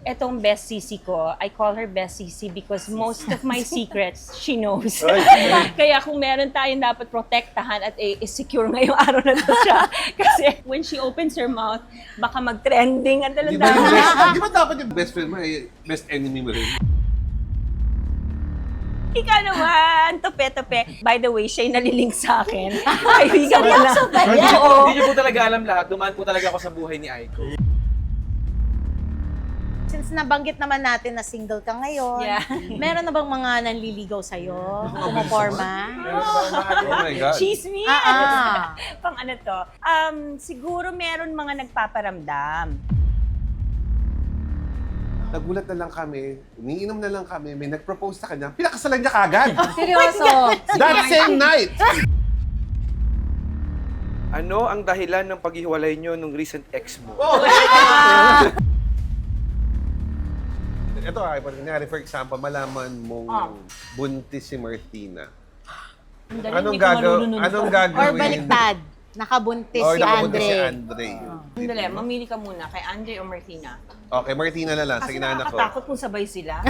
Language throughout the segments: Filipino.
Etong best sisi ko, I call her best sisi because most of my secrets, she knows. Kaya kung meron tayong dapat protektahan at secure ngayong araw na to siya. Kasi when she opens her mouth, baka mag-trending. Ang Di ba, dalang-dalang. di ba dapat yung best friend mo ay best enemy mo rin? Ikaw naman, tope-tope. By the way, siya yung nalilink sa akin. Kaibigan mo na. Oo. Hindi niyo po talaga alam lahat. Dumaan po talaga ako sa buhay ni Aiko. Since nabanggit naman natin na single ka ngayon, Yeah. meron na bang mga nanliligaw sa'yo? Pumaporma? Oh my God. Chismis! Pang ano to? Siguro meron mga nagpaparamdam. Nagulat na lang kami, umiinom na lang kami, may nag-propose sa kanya, pinakasalan niya kagad. Seryoso? That same night! Ano ang dahilan ng paghiwalay niyo nung recent ex mo? Ito pag nangyari, for example, malaman mong buntis si Martina. Ang dali, Anong hindi ko malulunod Anong to. gagawin? Or baliktad? Nakabuntis Or si nakabuntis Andre. si Andre. Ang dali, mamili ka muna kay Andre o Martina. Okay, Martina na lang. Kasi Sige na ko. nakakatakot kung sabay sila.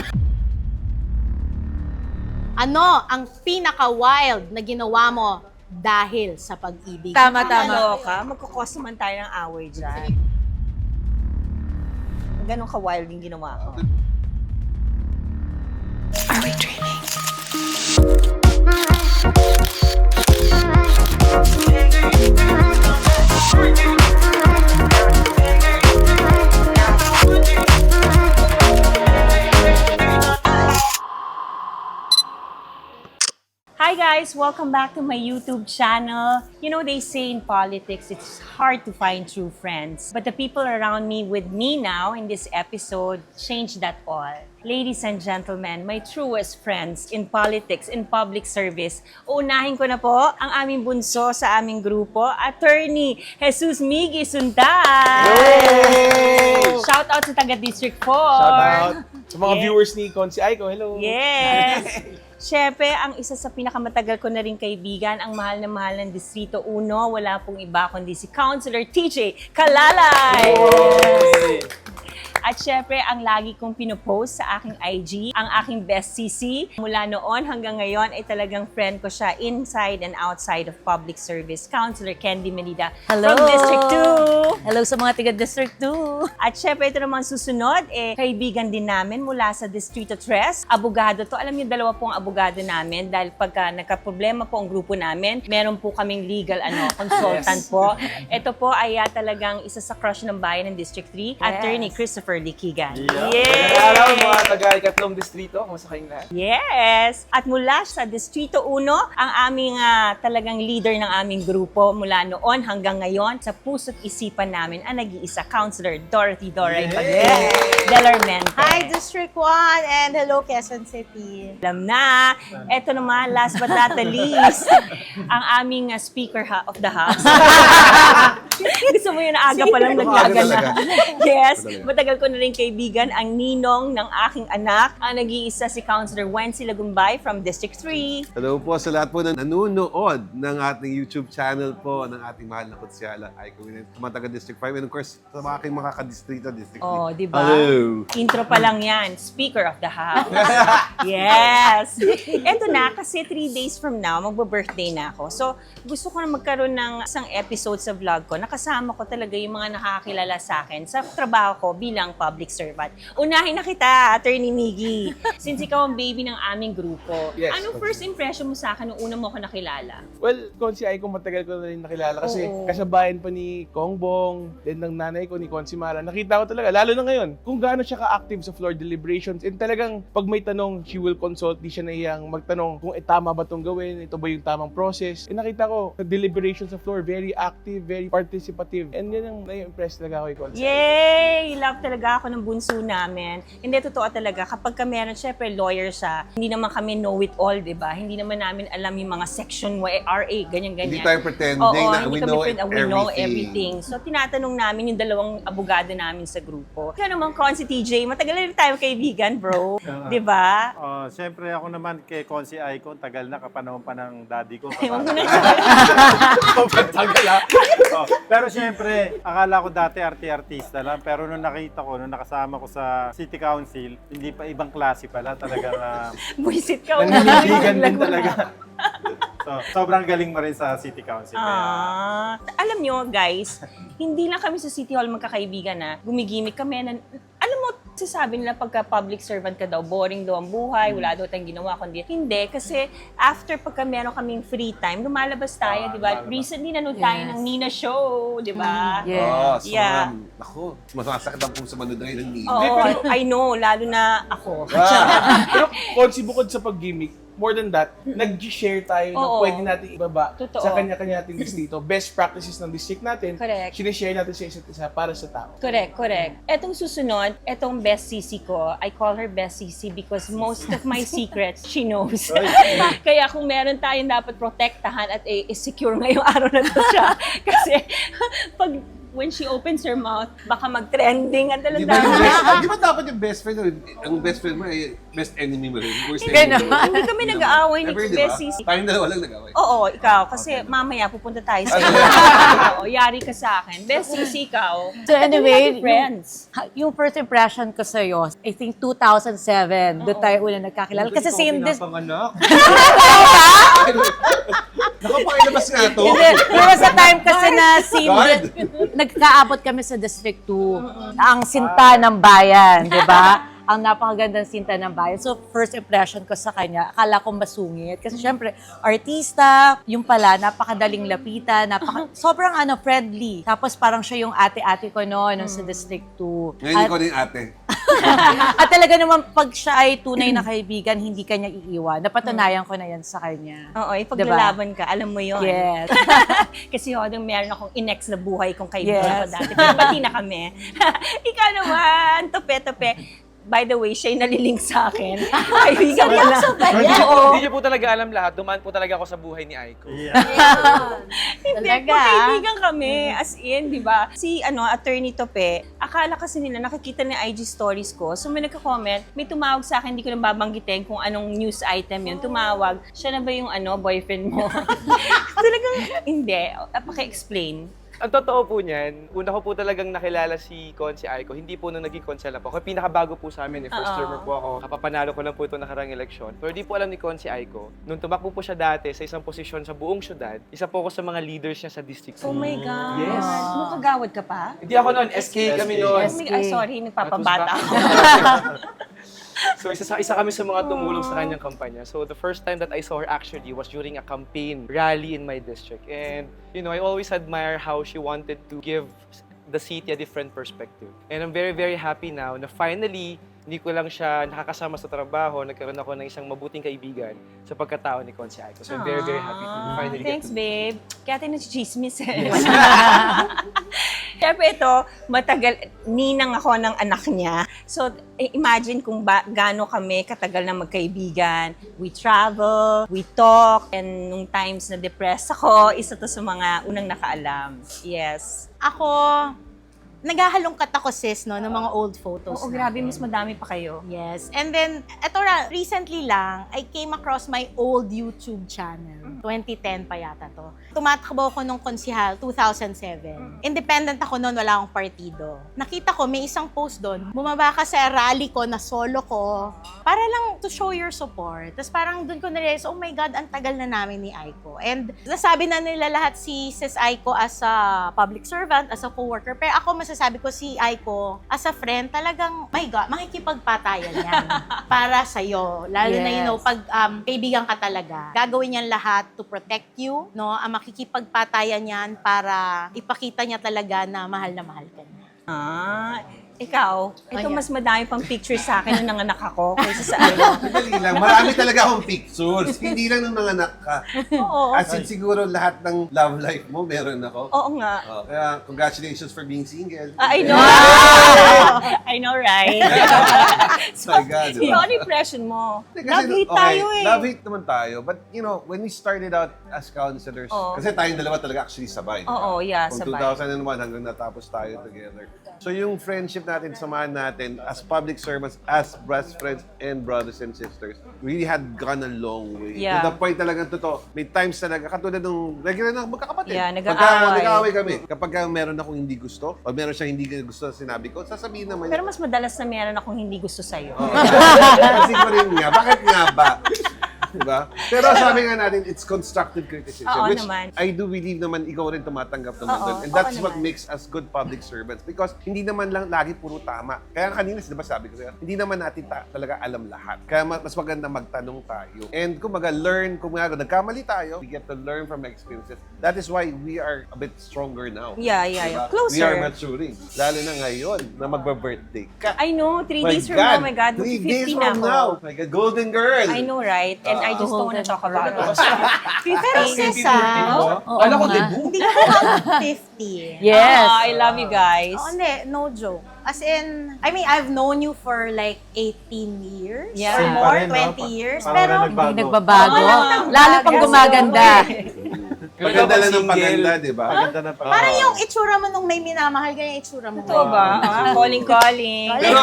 Ano ang pinaka-wild na ginawa mo dahil sa pag-ibig? Loka, magkukos naman tayo ng away dyan. Ganon ka-wild yung ginawa ko. Hi guys! Welcome back to my YouTube channel. You know, they say in politics, it's hard to find true friends. But the people around me with me now in this episode change that all. Ladies and gentlemen, my truest friends in politics, in public service. Uunahin ko na po ang aming bunso sa aming grupo, Attorney Jesus Miggy Suntay! Shout out sa taga District 4! Shout out sa mga Yeah. viewers ni Consi Aiko. Hello! Yes! Siyempre, ang isa sa pinakamatagal ko na rin kaibigan, ang mahal na mahal ng Distrito 1, wala pong iba kundi si Councilor TJ Kalalay! At syempre, ang lagi kong pinopost sa aking IG, ang aking best CC. Mula noon hanggang ngayon ay talagang friend ko siya inside and outside of public service. Councilor Candy Melida Hello! from District 2. Hello sa mga taga District 2. At syempre, ito naman susunod, kaibigan din namin mula sa Distrito 3. Abogado to. Alam niyo, dalawa pong abogado namin dahil pagka nagka-problema po ang grupo namin, meron po kaming legal consultant po. Ito po ay talagang isa sa crush ng bayan ng District 3, Attorney Christopher Liquigan. Araw, mga taga-ikatlong distrito. Kumusta kayong lahat? Yes! At mula sa Distrito 1, ang aming talagang leader ng aming grupo mula noon hanggang ngayon, sa puso't isipan namin ang nag-iisa, Councilor Dorothy Doray Delarmente. Hi, District 1, and hello, Quezon City. Alam na, eto naman, last but not the least, ang aming Speaker of the House. Gusto mo yun, aga pa lang naglaga na. Yes, matagal ko na rin kaibigan, ang ninong ng aking anak, ang nag-iisa si Councilor Wency Lagumbay from District 3. Hello po sa lahat po na nanonood ng ating YouTube channel po ng ating mahal na konsyala, Aiko Winez, mga taga District 5, and of course, sa mga aking mga kadistrito, District 3. Oh, di ba? Hello! Intro pa lang yan, Speaker of the House. Yes! Eto na, kasi 3 days from now, magbe-birthday na ako. So, gusto ko na magkaroon ng isang episode sa vlog ko. Nakasama ko talaga yung mga nakakilala sa akin sa trabaho ko bilang public servant. Unahin na kita, Attorney Miggy. Since ikaw ang baby ng aming grupo, Yes, anong first impression mo sa akin nung una mo ako nakilala? Well, Consi Aiko, matagal ko na rin nakilala kasi Oo. kasabayan pa ni Kongbong, then ng nanay ko ni Consi Mara. Nakita ko talaga, lalo na ngayon, kung gaano siya ka-active sa floor deliberations. And talagang, pag may tanong, she will consult. Di siya naiyang magtanong kung tama ba itong gawin, ito ba yung tamang process. And nakita ko, sa deliberations sa floor, very active, very participative. And yan ang nai-impress talaga ako kay Consi. Yay! Love talaga ako ng bunso namin. Hindi, totoo talaga. Kapag ka meron, syempre, lawyer siya, hindi naman kami know-it-all, di ba? Hindi naman namin alam yung mga section RA, ganyan-ganyan. Hindi tayo pretending Oo, na hindi we kami know we know everything. everything. So, tinatanong namin yung dalawang abogado namin sa grupo. Kaya naman, Consi TJ, matagal na rin tayo kaibigan, bro. Di ba? Siyempre ako naman kay Consi Aiko, tagal na kapanahon pa ng daddy ko. Huwag mo na Pero siyempre, akala ko dati artista lang. Pero nung nakita ako, nung nakasama ko sa City Council, hindi pa ibang klase pala. Talagang, Buisit ka. Nanliligan din talaga. sobrang galing mo rin sa City Council. Alam nyo, guys, hindi lang kami sa City Hall magkakaibigan na gumigimik kami. Alam mo, sasabi nila pagka public servant ka daw, boring daw ang buhay, wala daw tayong ginawa, kundi hindi. Kasi after pagka meron kaming free time, lumalabas tayo, di ba? lumalabas. Recently, nanood tayo ng Nina Show, di ba? Oh, so Yeah. Ako, masasakit ang puso manood rin ng Nina. Oo, I know, lalo na ako. Pero Konsi, bukod sa pag-gimmick, more than that, nag-share tayo ng Oo. pwede natin ibaba Totoo. sa kanya-kanya nating distrito. Best practices ng district natin, Correct. sinishare natin sa isa't isa para sa tao. Correct. Etong susunod, etong best sisi ko, I call her best sisi because most of my secrets, she knows. Kaya kung meron tayong dapat protektahan at i-secure ngayong araw na to siya. Kasi when she opens her mouth, baka mag-trending at Di talaga. ba, di ba dapat yung best friend, ang best friend mo ay best enemy mo rin? Worst enemy mo rin? Hindi kami nag-aaway ni Never, di ba? best sisi. Tayong dalawa lang nag-away. Oo, ikaw. Kasi mamaya pupunta tayo sa Oo, yari ka sa akin. Best sisi ikaw. So anyway, Friends. yung first impression ko sa'yo, I think 2007, doon tayo una nagkakilala. Kasi same this... Nakapakilabas nga to. Hindi, pero sa time kasi na Guard. nagkaabot kami sa District 2, ang sinta ng bayan, di ba? Ang napakagandang sinta ng bayan. So, first impression ko sa kanya, akala ko masungit. Kasi syempre, artista, yung pala, napakadaling lapitan, sobrang friendly. Tapos parang siya yung ate-ate ko nung sa District 2. Ngayon ko din ate. At talaga naman, pag siya ay tunay na kaibigan, hindi kanya iiwan. Napatunayan ko na yan sa kanya. Oo, ipaglalaban ka. Alam mo yun. Yes. Kasi hodong meron akong inex na buhay kong kaibigan ko Yes. dati. Pero pati na kami. Ikaw naman, tope-tope. By the way, siya yung nalilink sa akin. Kaibigan ko na. Oo. Hindi niyo po talaga alam lahat. Dumaan po talaga ako sa buhay ni Aiko. Yeah. Hindi, Talaga? kaibigan kami. As in, di ba? Si, attorney Tope, akala kasi nila nakikita na IG stories ko. So, may nagka-comment, may tumawag sa akin, hindi ko na babanggitin kung anong news item yun. Tumawag, siya na ba yung boyfriend mo? Talagang, hindi. Paki-explain. Ang totoo po niyan, una ko po talagang nakilala si Konsi Aiko. Hindi po nung naging konsela po. Ako pinakabago po sa amin. First termer po ako. Kapapanalo ko lang po ito nakarang eleksyon. Pero di po alam ni Konsi Aiko. Nung tumakbo po siya dati sa isang posisyon sa buong syudad, isa po ako sa mga leaders niya sa district. Oh my God. Yes. Nung kagawad ka pa? Hindi ako noon, SK kami noon. Ay, sorry, nagpapabata ako. So isa kami sa mga tumulong sa kanyang kampanya. So the first time that I saw her actually was during a campaign rally in my district. And I always admire how she wanted to give the city a different perspective. And I'm very, very happy now na finally, hindi ko lang siya nakakasama sa trabaho, nagkaroon ako ng isang mabuting kaibigan sa pagkatao ni Konsi Aiko. So I'm very, very happy to finally Thanks, get to babe. Kaya tayo nag-chismis eh. Siyempre ito, ninang ako ng anak niya. So, imagine kung gaano kami katagal na magkaibigan. We travel, we talk, and nung times na depressed ako, isa to sa mga unang nakaalam. Yes. Ako, naghahalongkat ako sis, ng mga old photos. Oo, grabe, mas madami pa kayo. Yes. And then, recently lang, I came across my old YouTube channel. 2010 pa yata to. Tumatakbo ako nung konsihal, 2007. Independent ako noon, wala akong partido. Nakita ko, may isang post doon. Bumaba ka sa rally ko, na solo ko, para lang to show your support. Tapos parang doon ko na-realize, oh my God, ang tagal na namin ni Aiko. And nasabi na nila lahat si Sis Aiko as a public servant, as a co-worker. Pero ako, masasabi ko si Aiko, as a friend, talagang, my God, makikipagpatayan yan para sa'yo. Lalo na, pag kaibigan ka talaga. Gagawin niyan lahat to protect you, no? Ang makikipagpatayan yan para ipakita niya talaga na mahal ka niya. Ikaw, ito Ayan. mas madami pang pictures sa akin nung nanganak ako kaysa sa Madali lang. Marami talaga akong pictures. Hindi lang nung nanganak ka. Oo. As in, siguro lahat ng love life mo, meron ako. Oo nga. Kaya, congratulations for being single. I know. I know, right? My God. So, ano impression mo? Kasi, Love-hate tayo eh. Love-hate naman tayo. But, when we started out as counselors, Oo. kasi tayong dalawa talaga actually sabay. Oo, yeah, From sabay. 2001 hanggang natapos tayo together. So yung friendship natin, samahan natin as public servants, as best friends and brothers and sisters, really had gone a long way. Yeah. To the point talagang totoo. May times talaga, katulad nung regular na magkakapatid. Yeah, Pagka nag-aaway. nag-aaway kami. Kapag meron akong hindi gusto, o meron siyang hindi gusto na sinabi ko, sasabihin naman Pero mas madalas na meron akong hindi gusto sa'yo. Kasi ko rin nga, bakit nga ba? Diba? Pero sabi nga natin, it's constructive criticism. Oo which naman. I do believe naman ikaw rin tumatanggap naman Oo, doon. And that's oo what naman. makes us good public servants. Because hindi naman lang lagi puro tama. Kaya kanina, di ba sabi ko sa'yo, hindi naman natin talaga alam lahat. Kaya mas maganda magtanong tayo. And kumbaga, nagkamali tayo, we get to learn from experiences. That is why we are a bit stronger now. Yeah. Diba? Closer. We are maturing. Lalo na ngayon, na magba-birthday ka. I know, 3 days from now, my God, 3 days 50 na from ako. now. My God, golden girl. I know, right? And I just don't want to talk about it. Pero Cesar, Alam ko, debut. hindi ko count 50. Yes. I love you guys. Oh, hindi, no joke. As in, I mean, I've known you for like 18 years Yeah. or Same more, pa rin, no? 20 years. Parang Pero, wala Hindi nagbabago. Oo, Lalo pang gumaganda. Maganda lang ng paganda, di ba? Maganda na pa. parang yung itsura mo nung may minamahal ka yung itsura mo. Totoo ba? Calling. Pero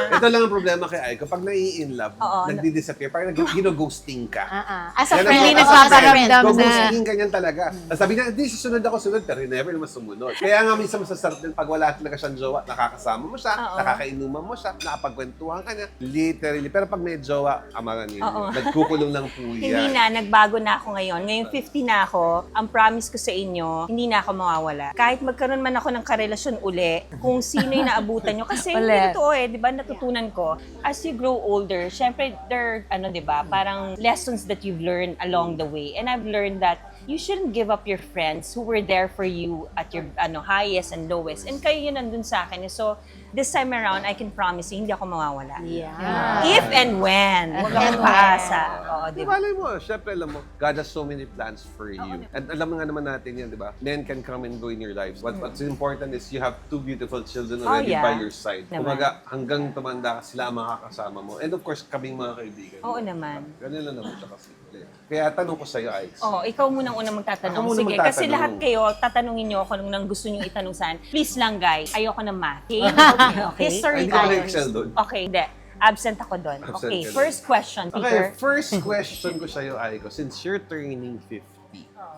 ito lang ang problema kay Ay. Kapag nai-in love, Oo. nagdi-disappear, parang ghosting ka. As a Yan ang friend, Hindi problema. nagpaparamdam na. Ghosting ka niyan talaga. Sabi niya, hindi, susunod ako, pero never naman sumunod. Kaya nga minsan masasarap din pag wala talaga siyang jowa, nakakasama mo siya, Oo. nakakainuman mo siya, nakapagkwentuhan ka niya. Literally. Pero pag may jowa, amangan niyo. Oo. Nagkukulong lang po Hindi yan. na, nagbago na ako ngayon. Ngayong 50 na ako, ang promise ko sa inyo, hindi na ako mawawala. Kahit magkaroon man ako ng karelasyon uli, kung sino yung naabutan nyo. Kasi Uli. hindi totoo di ba, natutunan ko. As you grow older, syempre, there are, di ba, parang lessons that you've learned along the way. And I've learned that you shouldn't give up your friends who were there for you at your highest and lowest. And kayo yun nandun sa akin. So, this time around, I can promise you, hindi ako mawawala. Yeah. If and when. Huwag akong paasa. Oo, di Di ba? ba, alam mo, syempre alam mo, God has so many plans for you. And alam nga naman natin yan, di ba? Men can come and go in your lives. What's important is you have 2 beautiful children already yeah. by your side. Naman. Kumaga, hanggang tumanda ka, sila ang makakasama mo. And of course, kaming mga kaibigan. Oo naman. Ganun lang naman siya kasi. Kaya tanong ko sa'yo, Alex. Oh, ikaw munang unang magtatanong. Ako muna Sige, magtatanong. kasi lahat kayo, tatanungin niyo ako nung gusto niyo itanong saan. Please lang, guys. Ayoko ng math. Okay? Okay. History Hindi ko tayo. na-excel doon. Okay, hindi. Absent ako doon. Absent Okay, ka doon. first question, Okay, Peter. first question ko sa'yo, Aiko. Since you're turning 50,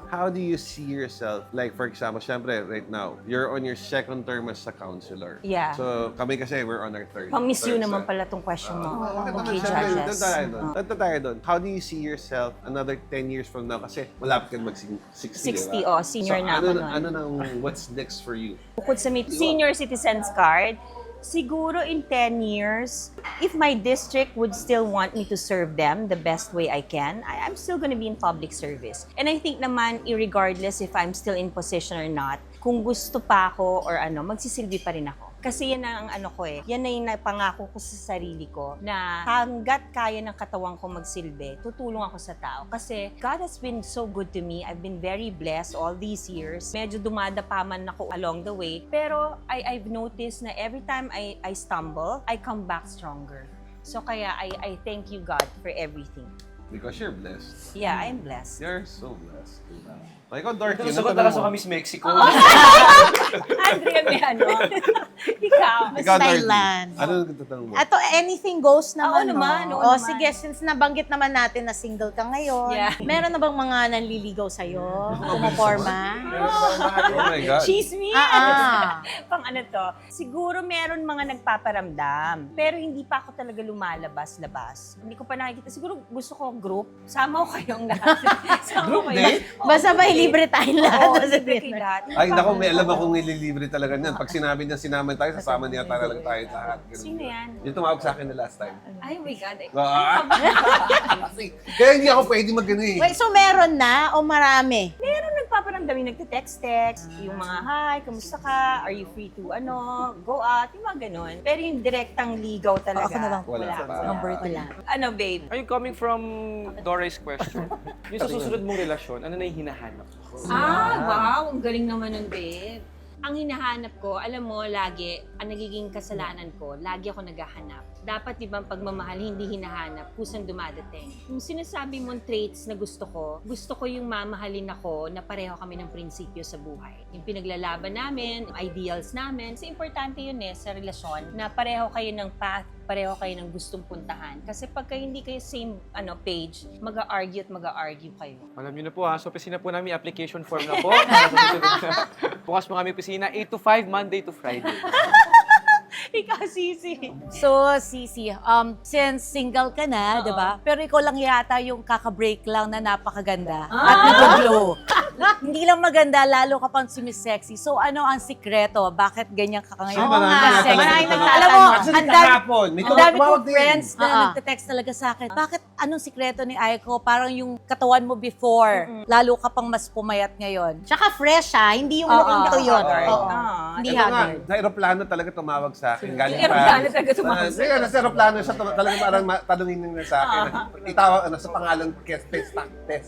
how do you see yourself? Like, for example, syempre, right now, you're on your second term as a counselor. Yeah. So, kami kasi, we're on our third. Pang-miss you third naman term. pala tong question mo. Bakit naman, Okay, syempre, judges. doon tayo doon. Oh. Doon tayo doon. How do you see yourself another 10 years from now? Kasi malapit ka mag-60, 60, oh, senior na ako nun. Ano nang, what's next for you? Bukod sa may senior citizens card, siguro in 10 years, if my district would still want me to serve them the best way I can, I'm still gonna be in public service. And I think naman, irregardless if I'm still in position or not, kung gusto pa ako or magsisilbi pa rin ako. Kasi yan ang yan na yung pangako ko sa sarili ko na hanggat kaya ng katawan ko magsilbi, tutulong ako sa tao. Kasi God has been so good to me. I've been very blessed all these years. Medyo dumadapa man ako along the way. Pero I've noticed na every time I stumble, I come back stronger. So kaya I thank you, God, for everything. Because you're blessed. Yeah, I'm blessed. You're so blessed. Ikaw, Dorothy, Sagot na kaso kami sa Mexico. Andrea, may Ikaw. Ikaw, Dorothy. Thailand. Ano ang tatanong mo? Ato, anything goes Oo naman, naman, no? oo O, naman. sige, since nabanggit naman natin na single ka ngayon, Yeah. meron na bang mga nanliligaw sa'yo? Pumuporma? Oh my God. Chismis! Pang to? Siguro meron mga nagpaparamdam. Pero hindi pa ako talaga lumalabas-labas. Hindi ko pa nakikita. Siguro gusto ko group. Sama ko kayong lahat. Sama ko kayo. Oo, Basta ba libre tayong lahat? Oo, Basta libre din. kayo lahat. Ay, naku, may alam akong nililibre talaga niyan. Pag sinabi niya sinama tayo, sasama niya talaga tayo lahat. Ganun. Sino yan? Yung tumawag sa akin na last time. Ay, oh my God. Kaya hindi ako pwede mag-ano eh. Wait, so meron na o marami? Meron nagpaparamdam yung nagte-text-text. Yung mga, hi, kamusta ka? Are you free to, go out? Yung mga ganun. Pero yung direktang ligaw talaga. Ako na lang. Wala pa. Number 2 lang. Ano, babe? Are you coming from Dora's question? Yung sa susunod mong relasyon, ano na yung hinahanap? Wow. Ang galing naman nun, babe. Ang hinahanap ko, alam mo, lagi, ang nagiging kasalanan ko, lagi ako naghahanap. Dapat, di ba, ang pagmamahal, hindi hinahanap, kusang dumadating. Yung sinasabi mong traits na gusto ko yung mamahalin ako na pareho kami ng prinsipyo sa buhay. Yung pinaglalaban namin, yung ideals namin. Kasi importante yun sa relasyon, na pareho kayo ng path, pareho kayo ng gustong puntahan. Kasi pagka hindi kayo same page, mag-a-argue kayo. Alam niyo na po so opisina po namin application form na po. Bukas po kami opisina 8 to 5, Monday to Friday. Ikaw, Sisi. So, Sisi, since single ka na, di ba? Pero ikaw lang yata yung kaka-break lang na napakaganda at nag-glow. Hindi lang maganda, lalo ka pang sumisexy. So, ano ang sikreto? Bakit ganyan ka ngayon? Maraming Alam mo, Actually, ang dami, kahapon, may ang dami tumawag kong din. friends na nagte-text talaga sa akin. Bakit, anong sikreto ni Aiko? Parang yung katawan mo before, lalo ka pang mas pumayat ngayon. Tsaka fresh hindi yung mukhang tuyot. Oo. Hindi Ito nga, haggard. sa aeroplano talaga tumawag sa akin. Galing Yung aeroplano talaga tumawag sa Kaya sa aeroplano siya talaga parang tanungin niya sa akin. Itawag sa pangalan, test.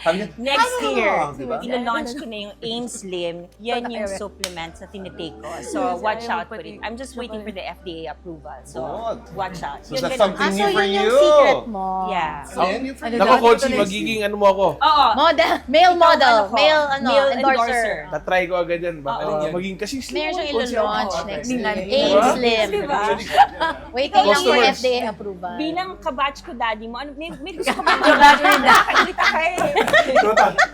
Sabi niya, Next year, diba? ilo-launch ko na yung AIM Slim. Yan yung supplements na tinitake ko. So, watch out for it. I'm just waiting for the FDA approval. So, Good. watch out. So Yun, that's ganun. something new for yun you. yung secret mo. Yeah. Then, you forget. Nako, Konsi, magiging ano mo ako. Oo. Model, male model, ano ko? male, Male endorser. Tatry ko agad yan. Baka maging kasi slim. Meron siyang Konsi ilo-launch ako. next Okay. year. Diba? AIM Slim. Diba? Waiting lang for Customers. FDA approval. Bilang kabatch ko, daddy mo, may gusto ka ba? Nakakita ka eh.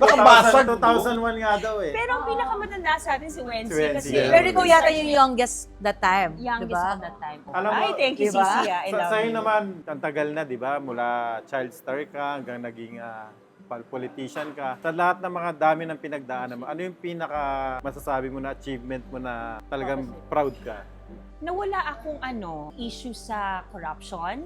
Nakabasag. 2001 nga daw eh. Pero ang pinakamatanda sa atin si Wency. Si Wency, Kasi yeah. Pero ikaw yata yung youngest that time. youngest diba? at that time. Alam mo, Ay, thank you, diba? Sisi. I love Sa'yo you. naman, ang tagal na, di ba? Mula child star ka hanggang naging politician ka. Sa lahat ng mga dami ng pinagdaanan mo, ano yung pinaka masasabi mo na achievement mo na talagang proud ka? Nawala akong issue sa corruption.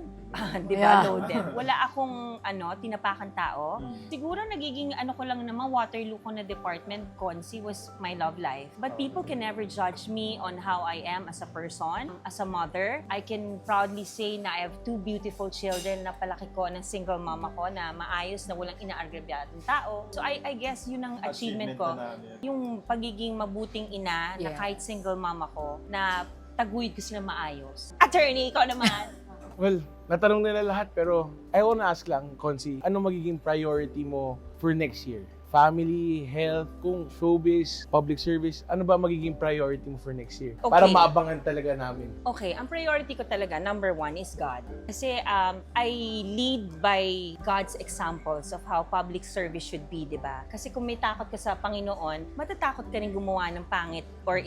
Di ba, Yeah. loaded. Wala akong tinapakan tao. Siguro nagiging ko lang naman, Waterloo ko na department, Consi was my love life. But people can never judge me on how I am as a person, as a mother. I can proudly say na I have 2 beautiful children na palaki ko ng single mama ko na maayos na walang inaagrabyadong tao. So I guess yun ang achievement ko. na yan. Yung pagiging mabuting ina na Yes. kahit single mama ko, na taguyod ko sila maayos. Attorney, ikaw naman. Well, natanong nila lahat pero I wanna ask lang, Konsi, ano magiging priority mo for next year? Family, health, kung showbiz, public service, ano ba magiging priority mo for next year? Okay. Para maabangan talaga namin. Okay, ang priority ko talaga, number 1 is God. Kasi I lead by God's examples of how public service should be, di ba? Kasi kung may takot ka sa Panginoon, matatakot ka rin gumawa ng pangit or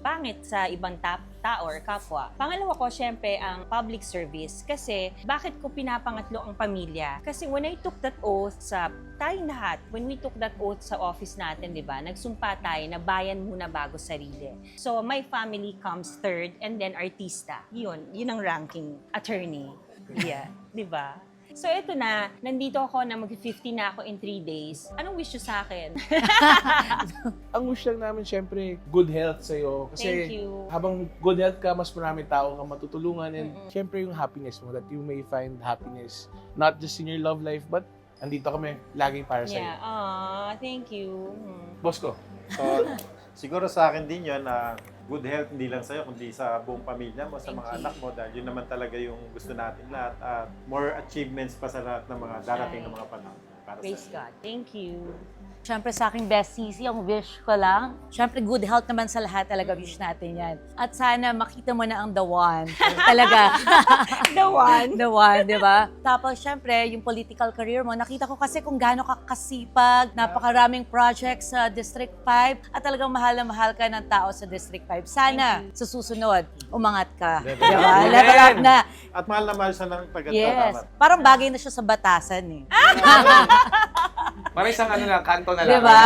pangit sa ibang tao or kapwa. Pangalawa ko, syempre, ang public service. Kasi, bakit ko pinapangatlo ang pamilya? Kasi when I took that oath sa tayong lahat, when we took that oath sa office natin, di ba, nagsumpa tayo na bayan muna bago sarili. So, my family comes third and then artista. Yun ang ranking. Attorney. Yeah, di ba? So, ito na. Nandito ako na mag-50 na ako in 3 days. Anong wish nyo sa akin? Ang wish lang namin, syempre, good health sa'yo. Kasi Thank you. habang good health ka, mas marami tao kang matutulungan. And syempre yung happiness mo, that you may find happiness, not just in your love life, but andito kami laging para sa'yo. Yeah. Thank you. Boss ko. So, siguro sa akin din yun, good health hindi lang sa'yo, kundi sa buong pamilya mo, sa Thank mga you. anak mo, dahil yun naman talaga yung gusto natin lahat. At more achievements pa sa lahat ng mga darating na mga panahon. Para Praise sa'yo. God. Thank you. Siyempre sa aking best Sisi, ang wish ko lang, siyempre good health naman sa lahat talaga wish natin yan. At sana makita mo na ang the one. Talaga. The one. The one, di ba? Tapos syempre, yung political career mo, nakita ko kasi kung gaano ka kasipag, napakaraming projects sa District 5, at talagang mahal na mahal ka ng tao sa District 5. Sana, sa susunod, umangat ka. Di ba? Level up na. At mahal na mahal siya ng Yes. tagat-tamat. Parang bagay na siya sa batasan eh. Para isang kanto na lang. Di ba?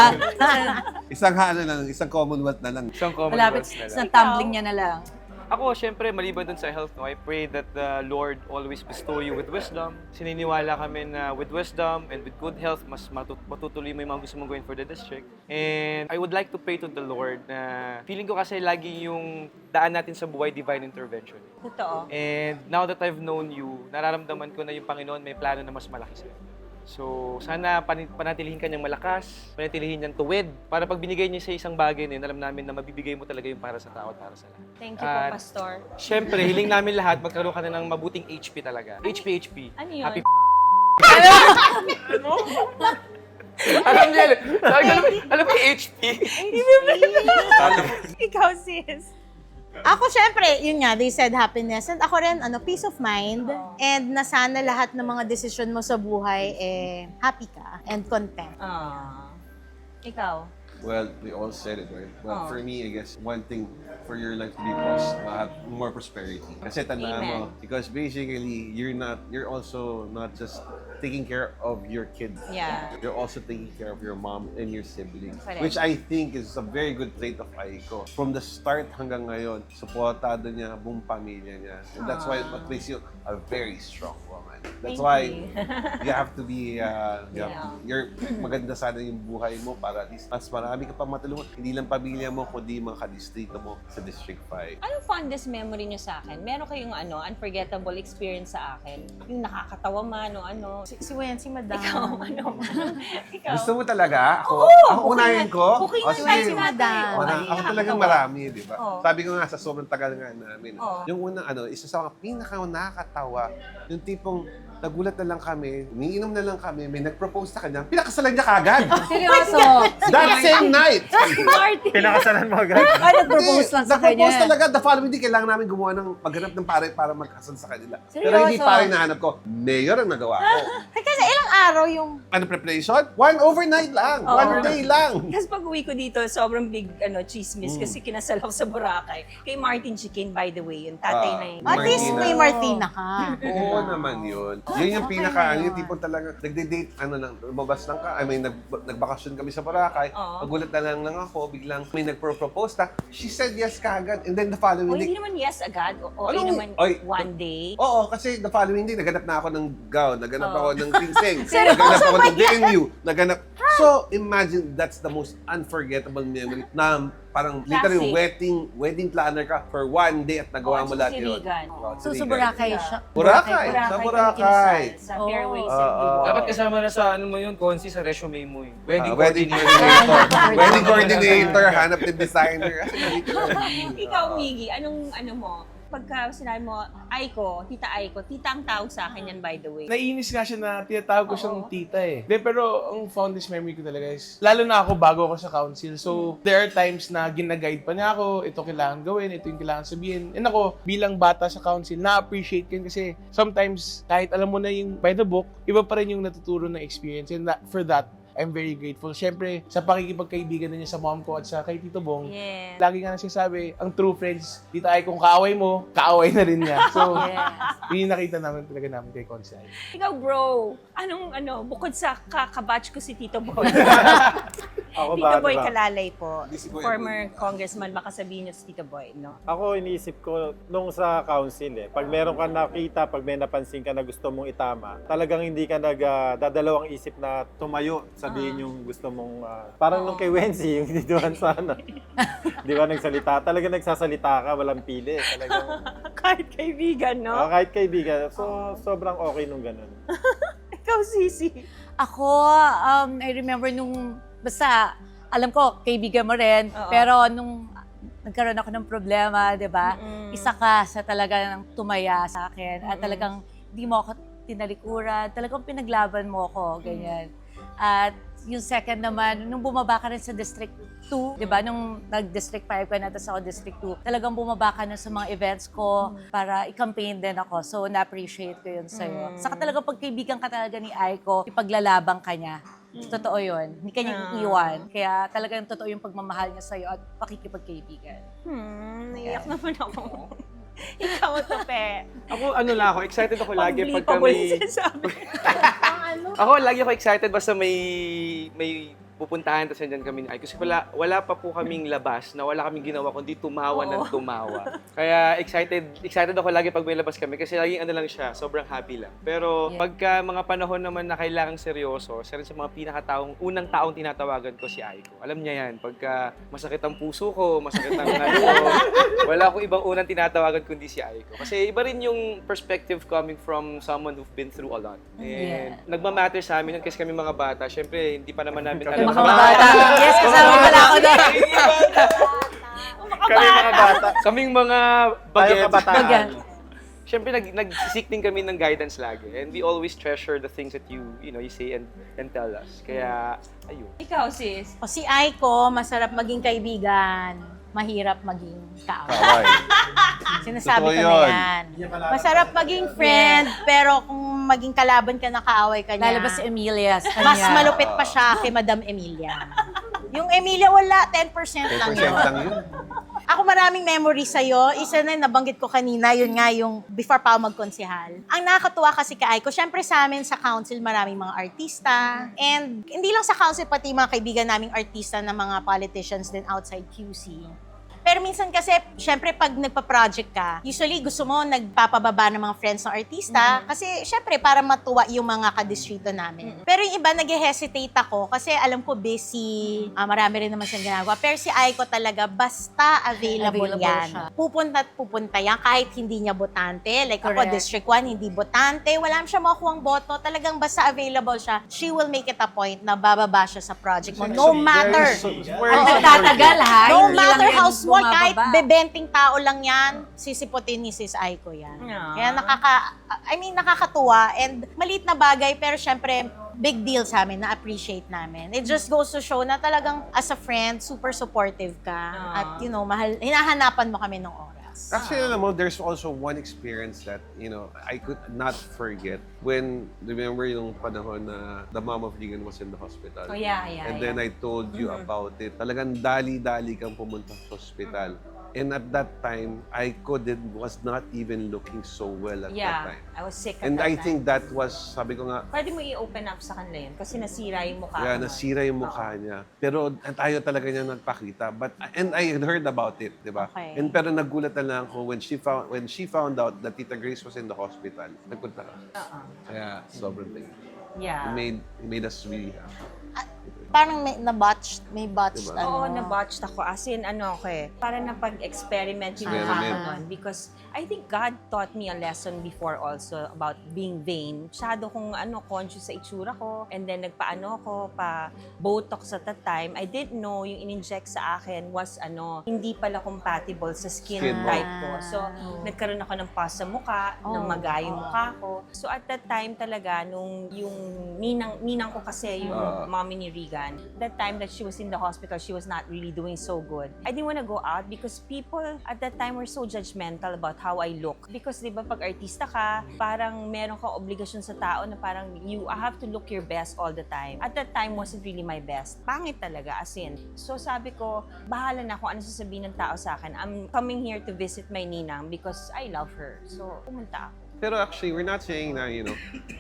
Isang Commonwealth na lang. Isang Malapit Commonwealth na lang. sa tumbling niya na lang. Ako, syempre, maliban dun sa health, I pray that the Lord always bestow you with wisdom. Sininiwala kami na with wisdom and with good health, mas matutuloy mo yung mga gusto mong gawin for the district. And I would like to pray to the Lord na feeling ko kasi lagi yung daan natin sa buhay, divine intervention. Totoo. And now that I've known you, nararamdaman ko na yung Panginoon may plano na mas malaki sa'yo. So, sana panatilihin ka niyang malakas, panatilihin niyang tuwid, para pag binigay niya sa isang bagay na yun, alam namin na mabibigay mo talaga yung para sa tao at para sa lahat. Thank you po, At Pastor. Siyempre, hiling namin lahat, magkaroon ka na ng mabuting HP talaga. HP. Ano yun? Happy Alam niya, alam mo yung HP? Ikaw, sis. Ako, syempre, yun nga, they said happiness. And ako rin, peace of mind. And na sana lahat ng mga desisyon mo sa buhay, happy ka and content. Ikaw. Well, we all said it, right? Well, Oh. for me, I guess, one thing for your life to be have more prosperity. Kasi tandaan mo, Amen. because basically, you're also not just taking care of your kids. Yeah. You're also taking care of your mom and your siblings. Correct. Which I think is a very good trait of Aiko. From the start hanggang ngayon, supportado niya buong pamilya niya. And that's why what makes you a very strong woman. That's Thank why you. you have to be, you're maganda sana yung buhay mo para at least mas marami ka pa matulungan. Hindi lang pamilya mo, kundi mga kadistrito mo sa District 5. Anong fondest memory niyo sa akin? Meron kayong unforgettable experience sa akin? Yung nakakatawa man o ano? Si Wency, madam. Ikaw, ano? Ikaw? Gusto mo talaga? Ako? Oo, Ako unahin ko? booking O, na sige. tayo si Madam. Ako talagang marami, di ba? Oo. Sabi ko nga sa sobrang tagal nga namin. Oo. Yung unang isa sa mga pinaka-nakakatawa, yung tipong nagulat na lang kami, umiinom na lang kami, may nag-propose sa kanya, pinakasalan niya kagad. Seryoso? That same night! Martin! Pinakasalan mo agad. Ay, nag-propose lang sa Nag-propose kanya. talaga. The following day, kailangan namin gumawa ng maghanap ng pare para magkasal sa kanila. Pero Seryoso? hindi pare nahanap ko. Mayor ang nagawa ko. Kasi ilang araw yung... Ano preparation? One overnight lang. One day lang. Tapos pag uwi ko dito, sobrang big chismis kasi kinasal ako sa Boracay. Kay Martin Chicken, by the way, yung tatay na yun. At least Martina. may Martina ka. Oo naman yun. Yun yung yung tipong talaga, nagde-date, lumabas lang ka, nagbakasyon kami sa Boracay, Oo. magulat na lang ako, biglang may nagpro-propose na, she said yes kaagad, and then the following O day, hindi naman yes agad. Okay Ano? naman Ay, one day. oo, kasi the following day, naganap na ako ng gown, naganap Oo. ako ng pinseng, naganap ako ng DNU, So, imagine, that's the most unforgettable memory na parang literally wedding planner ka for one day at nagawa mo lahat yun. Oo, So, si sa Regan. Boracay siya. Boracay. Sa Boracay. Sa Fairways Oo. and Libo. Dapat kasama na sa ano mo yun, Consi, sa resume mo yun. Wedding Wedding coordinator. coordinator. Wedding coordinator, hanap ng designer. Ikaw, Miggy, anong mo? Pagka sinabi mo, tita Aiko, tita ang tawag sa akin yan, by the way. Naiinis nga siya na tinatawag ko Oo. siyang tita eh. Pero ang fondest memory ko talaga is, lalo na ako bago ako sa council. So, there are times na ginaguide pa niya ako, ito kailangan gawin, ito yung kailangan sabihin. And ako, bilang bata sa council, na-appreciate ko yun kasi sometimes, kahit alam mo na yung by the book, iba pa rin yung natuturo ng experience. And for that, I'm very grateful. Siyempre, sa pakikipagkaibigan na niya sa mom ko at sa kay Tito Bong, Yes. lagi nga nasasabi, ang true friends, dito ay kung kaaway mo, kaaway na rin niya. So, yun yung nakita namin kay Consay. Ikaw, bro, bukod sa kakabatch ko si Tito Boy. Ako Tito ba, Boy diba? Kalalay po. Hindi si Boy Former congressman, baka sabihin niyo si Tito Boy, no? Ako iniisip ko nung sa council pag meron ka nakita, pag may napansin ka na gusto mong itama, talagang hindi ka dadalawang isip na tumayo, sabihin yung gusto mong, parang nung kay Wency, yung diduan sana. Di ba nagsalita? Talagang nagsasalita ka, walang pili. Talagang, Kahit kaibigan, no? kahit kaibigan. So, sobrang okay nung ganun. Ikaw, Sisi. Ako, I remember basta, alam ko, kaibigan mo rin, Oo. pero nung nagkaroon ako ng problema, di ba? Mm-mm. Isa ka sa talagang tumaya sa akin at talagang di mo ako tinalikuran, talagang pinaglaban mo ako, ganyan. At yung second naman, nung bumaba ka rin sa District 2, di ba? Nung nag-District 5 ka na, tapos ako District 2, talagang bumaba ka na sa mga events ko para i-campaign din ako. So, na-appreciate ko yun sa'yo. Saka talagang pagkaibigan ka talaga ni Aiko, ipaglalabang ka niya. Totoo yun. Hindi ka niya iiwan. Kaya talagang totoo yung pagmamahal niya sa'yo at pakikipagkaibigan. Naiyak naman ako. Ikaw, Tope. Ako, excited ako lagi pagka Pang-bleepable may... yung sinasabi. Ako, lagi ako excited basta may pupuntahan, tapos nandiyan kami ni Aiko. Kasi wala pa po kaming labas na wala kaming ginawa kundi tumawa ng tumawa. Kaya excited ako lagi pag may labas kami kasi laging ano lang siya, sobrang happy lang. Pero pagka mga panahon naman na kailangang seryoso, isa rin sa mga unang taong tinatawagan ko si Aiko. Alam niya yan, pagka masakit ang puso ko, masakit ang ano ko, wala akong ibang unang tinatawagan kundi si Aiko. Kasi iba rin yung perspective coming from someone who've been through a lot. And nagmamatter sa amin yun kasi kami mga bata. Siyempre, hindi pa naman namin alam. Mga bata. Yes, kasama pala ako doon. Kami mga bata. Kaming mga Tayo bagets. kabataan. Siyempre, nag-seek din kami ng guidance lagi. And we always treasure the things that you say and tell us. Kaya, ayun. Ikaw, sis. O si Aiko, masarap maging kaibigan, mahirap maging kaaway. Kaway. Sinasabi Totoo ko na yun. yan. Masarap maging friend, pero kung maging kalaban ka na kaaway ka niya, Lalabas si Emilia. sa mas kanya. malupit pa siya kay Madam Emilia. Yung Emilia, wala. 10% lang 10% yun. lang yun. Ako maraming memory sa'yo. Isa na yung nabanggit ko kanina, yun nga yung before pa ako magkonsehal. Ang nakakatuwa kasi kay Aiko, syempre sa amin sa council maraming mga artista. And hindi lang sa council, pati mga kaibigan naming artista na mga politicians din outside QC. Pero minsan kasi, syempre pag nagpa-project ka, usually gusto mo nagpapababa ng mga friends ng artista kasi syempre para matuwa yung mga kadistrito namin. Pero yung iba, nag-hesitate ako kasi alam ko busy, marami rin naman siyang ginagawa. Pero si Aiko talaga, basta available yan. siya. Pupunta at pupunta yan kahit hindi niya botante. Like ako, Correct. District 1, hindi botante. Wala siya makukuhang boto. Talagang basta available siya, she will make it a point na bababa siya sa project mo. No matter. Ang nagtatagal, ha? No Hindi lang matter yan how small, kahit bumababa. bebenting tao lang yan, sisiputin ni Sis Aiko yan. Yeah. Kaya nakakatuwa and maliit na bagay pero syempre big deal sa amin, na-appreciate namin. It just goes to show na talagang as a friend, super supportive ka at mahal, hinahanapan mo kami ng oras. Actually, alam mo, there's also one experience that, I could not forget when, remember yung panahon na the mom of Regan was in the hospital. Oh, yeah. And then I told you about it. Talagang dali-dali kang pumunta sa hospital. And at that time, was not even looking so well at that Yeah, time. I was sick at And that I time. think that was, sabi ko nga, Pwede mo i-open up sa kanila yun kasi nasira yung mukha. yeah, mo. nasira yung mukha niya. Pero tayo talaga niya nagpakita. And I had heard about it, di ba? Okay. And pero nagulat na lang ako when she found out that Tita Grace was in the hospital. Nagpunta ka. Kaya sobrang thing. Yeah. It made us really happy. Parang may botched Diba? Oo, na-botched ako. As in, parang napag-experiment yung mukha ko Experiment. nun. Because I think God taught me a lesson before also about being vain. Masyado kong conscious sa itsura ko. And then nagpaano ako, pa-botox at that time. I didn't know yung in-inject sa akin was hindi pala compatible sa skin Skin mo. type ko. So, nagkaroon ako ng pus sa mukha, namaga yung mukha ko. So, at that time talaga, nung yung ninang ko kasi, yung mommy ni Regan, that time that she was in the hospital, she was not really doing so good. I didn't want to go out because people at that time were so judgmental about how I look. Because di ba pag artista ka, parang meron kang obligasyon sa tao na parang you have to look your best all the time. At that time wasn't really my best. Pangit talaga, as in. So sabi ko, bahala na kung ano sasabihin ng tao sa akin. I'm coming here to visit my ninang because I love her. So pumunta ako. Pero actually, we're not saying na,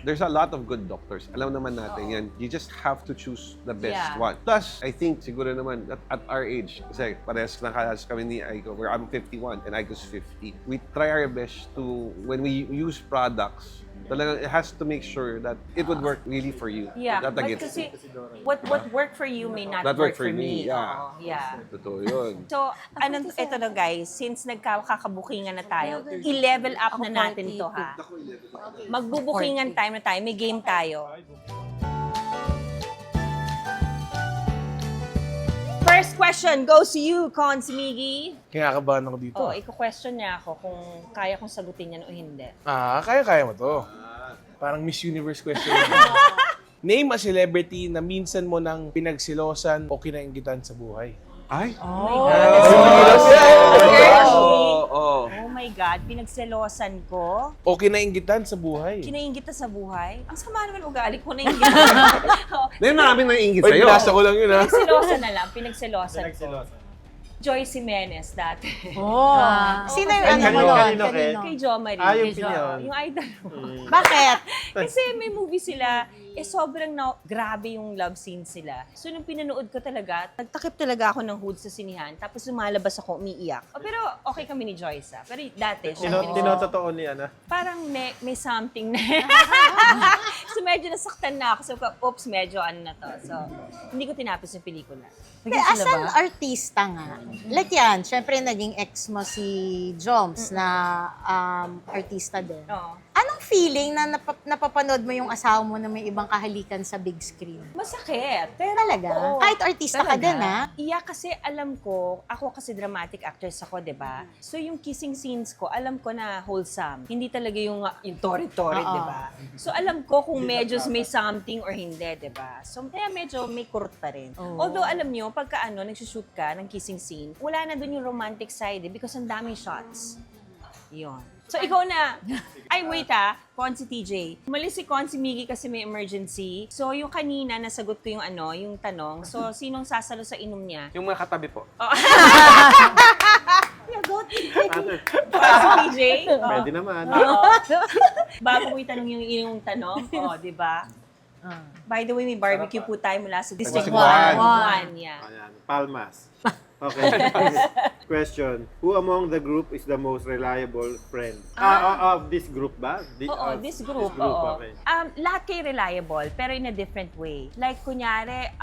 there's a lot of good doctors. Alam naman natin yan. You just have to choose the best Yeah. one. Plus, I think siguro naman at our age, kasi parehas nakalas kami ni Aiko, where I'm 51 and Aiko's 50. We try our best to, when we use products, talagang it has to make sure that it would work really for you. Yeah, Not but against kasi you. what worked for you may not Not work work for for me. me, yeah. Oo, yeah. Totoo yun. So, ito na guys, since nagkakabukingan na tayo, i-level up na natin to ha. Magbubukingan time na tayo, may game tayo. First question goes to you, Cons Miggy. Kinakabahan ako dito. Oh, iko-question niya ako kung kaya kong sagutin yan o hindi. Kaya mo to. Parang Miss Universe question. Name a celebrity na minsan mo nang pinagsilosan o kinainggitan sa buhay. Ay! Oh my God, pinagselosan ko. O kinainggitan sa buhay. Kinainggit sa buhay. Ang sama naman ugali ko, nainggit. Dahil maraming naiingit Oy, sa'yo. binasa ko lang yun ha. Pinagselosan na lang, pinagselosan ko. Joyce Jimenez dati. Oh. Sino yung ano mo nun? Kanino, Ken? Kay Jo Marie. Yung Jo, pinyon. yung idol ko. Bakit? Kasi may movie sila, sobrang grabe yung love scene sila. So nung pinanood ko talaga, nagtakip talaga ako ng hood sa sinihan, tapos lumalabas ako umiiyak. Pero okay kami ni Joyce Pero dati, syempre, Tinototoo niya na. parang may something na. So medyo nasaktan na ako. So, oops, medyo ano na to. So, hindi ko tinapos yung pelikula. As an artista nga, like yan, syempre naging ex mo si Joms na artista din. Oo. Anong feeling na napapanood mo yung asawa mo na may ibang kahalikan sa big screen? Masakit. Pero, Talaga? oo. Kahit artista ka din, ha? Iya, kasi alam ko, ako kasi dramatic actress ako, di ba? So yung kissing scenes ko, alam ko na wholesome. Hindi talaga yung torrid-torrid, Oo. di ba? So alam ko kung medyo may something or hindi, di ba? So kaya medyo may kurot pa rin. Although alam nyo, pagka nagsushoot ka ng kissing scene, wala na dun yung romantic side because ang daming shots. Yun. So, ikaw na. Ay, wait Consi TJ. Umalis si Consi Miggy kasi may emergency. So, yung kanina, nasagot ko yung yung tanong. So, sinong sasalo sa inom niya? Yung mga katabi po. Consi TJ? Pwede naman. Bago mo itanong yung inyong tanong. di ba? By the way, may barbecue po tayo mula sa District 1. District 1. Yeah. Ayan, Palmas. Okay. Question. Who among the group is the most reliable friend? Of this group ba? Oo, this group. Okay. Lahat kayo reliable, pero in a different way. Like, kunyari,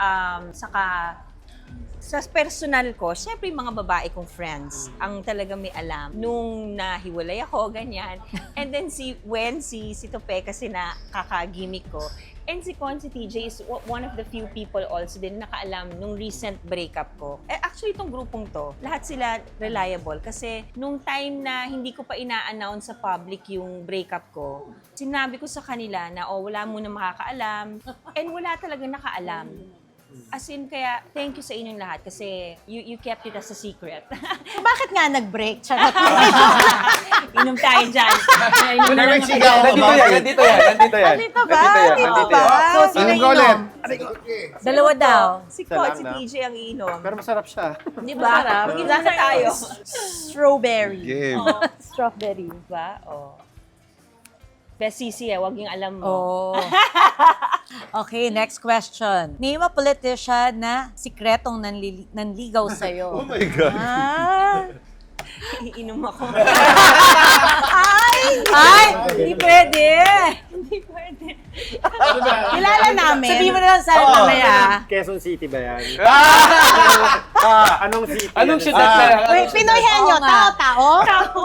sa personal ko, syempre yung mga babae kong friends, ang talaga may alam. Nung nahiwalay ako, ganyan. And then si Tope kasi na kakagimik ko. And si Consi TJ is one of the few people also din nakaalam nung recent breakup ko. Actually, itong grupong to, lahat sila reliable. Kasi nung time na hindi ko pa ina-announce sa public yung breakup ko, sinabi ko sa kanila na, wala muna makakaalam. And wala talaga nakaalam. As in, kaya thank you sa inyong lahat kasi you kept it as a secret. So, bakit nga nag-break? Charot. Inom tayo dyan. Inom na lang Nandito yan, Nandito yan. Dito ba? So, sino Inom ko ulit. Dalawa daw. Si Isa lang Consi na. TJ ang iinom. Pero masarap siya. Di ba? Mag-isa na tayo. Strawberry. Game. Strawberry. Diba? Best sisi wag yung alam mo. Oh. Okay, next question. Name a politician na sikretong nanligaw sa'yo. Oh my God. Iinom ako. Ay! Hindi pwede! Hindi pwede. Kilala namin. Sabihin mo na lang sa'yo mamaya. Quezon City ba yan? Anong city? Anong syudad na lang? Wait, Pinoy henyo. Oo nga.